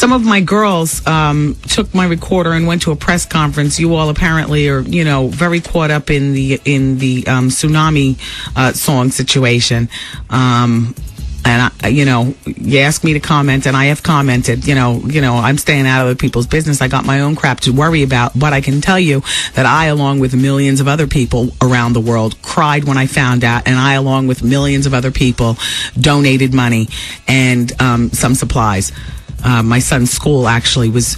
some of my girls took my recorder and went to a press conference. You all apparently are, very caught up in the Tsunami Song situation. And you asked me to comment, and I have commented. I'm staying out of other people's business. I got my own crap to worry about. But I can tell you that I, along with millions of other people around the world, cried when I found out. And I, along with millions of other people, donated money and some supplies. My son's school actually was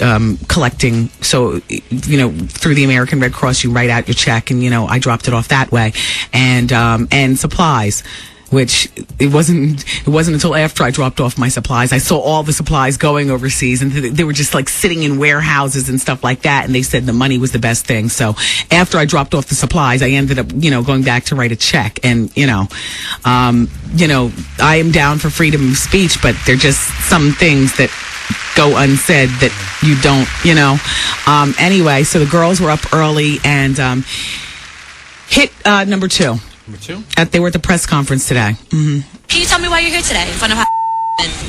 collecting. So, through the American Red Cross, you write out your check, and I dropped it off that way, and supplies. Which it wasn't until after I dropped off my supplies. I saw all the supplies going overseas, and they were just like sitting in warehouses and stuff like that. And they said the money was the best thing. So after I dropped off the supplies, I ended up, going back to write a check. And I am down for freedom of speech, but they're just some things that go unsaid that you don't, Anyway, so the girls were up early and hit number 2. Number 2? They were at the press conference today. Mm-hmm. Can you tell me why you're here today in front of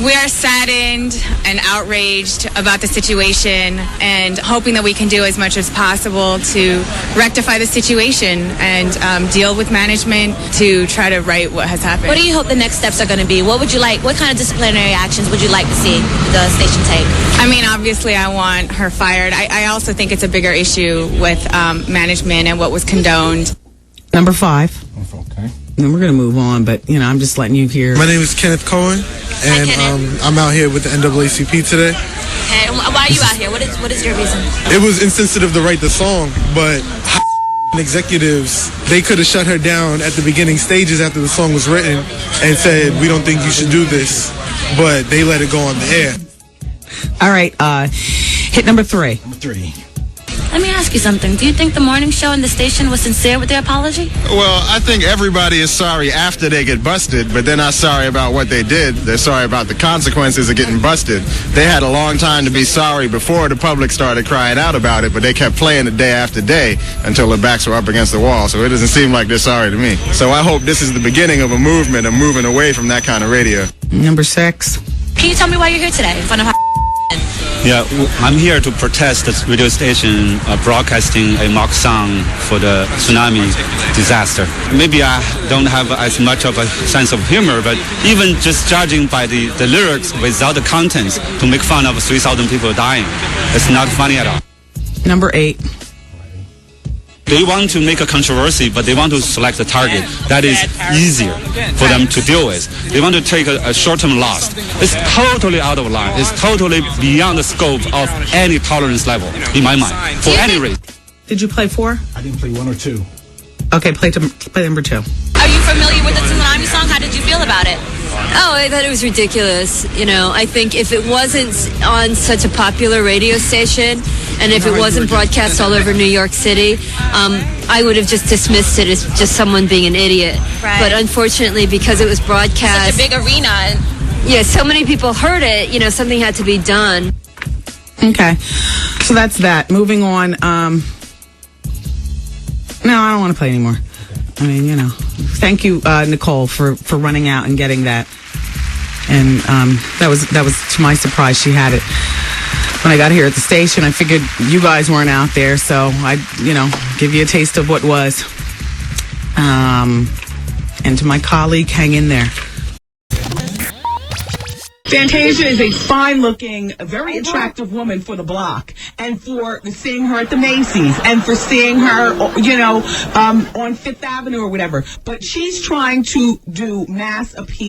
We are saddened and outraged about the situation and hoping that we can do as much as possible to rectify the situation and deal with management to try to right what has happened. What do you hope the next steps are going to be? What would you like? What kind of disciplinary actions would you like to see the station take? I mean, obviously, I want her fired. I also think it's a bigger issue with management and what was condoned. Number 5. Okay. And we're going to move on, but, I'm just letting you hear. My name is Kenneth Cohen, and I'm out here with the NAACP today. Okay, why are you out here? What is your reason? It was insensitive to write the song, but executives, they could have shut her down at the beginning stages after the song was written and said, we don't think you should do this, but they let it go on the air. All right, hit number 3. Number 3. Let me ask you something. Do you think the morning show and the station was sincere with their apology? Well, I think everybody is sorry after they get busted, but they're not sorry about what they did. They're sorry about the consequences of getting busted. They had a long time to be sorry before the public started crying out about it, but they kept playing it day after day until their backs were up against the wall, so it doesn't seem like they're sorry to me. So I hope this is the beginning of a movement of moving away from that kind of radio. Number 6. Can you tell me why you're here today in front of Yeah, I'm here to protest the radio station broadcasting a mock song for the tsunami disaster. Maybe I don't have as much of a sense of humor, but even just judging by the lyrics without the contents to make fun of 3,000 people dying, it's not funny at all. Number 8. They want to make a controversy, but they want to select a target that is easier for them to deal with. They want to take a short-term loss. It's totally out of line. It's totally beyond the scope of any tolerance level, in my mind, for any reason. Did you play 4? I didn't play 1 or 2. Okay, play number 2. Are you familiar with the Tsunami Song? How did you feel about it? Oh, I thought it was ridiculous. I think if it wasn't on such a popular radio station and if it wasn't broadcast all over New York City, I would have just dismissed it as just someone being an idiot. Right. But unfortunately, because it was broadcast... Such a big arena. Yeah, so many people heard it, something had to be done. Okay, so that's that. Moving on. No, I don't want to play anymore. I mean, thank you, Nicole, for running out and getting that. And that was to my surprise. She had it when I got here at the station. I figured you guys weren't out there, so I'd give you a taste of what was. And to my colleague, hang in there. Fantasia is a fine-looking, very attractive woman for the block, and for seeing her at the Macy's, and for seeing her, on Fifth Avenue or whatever. But she's trying to do mass appeal.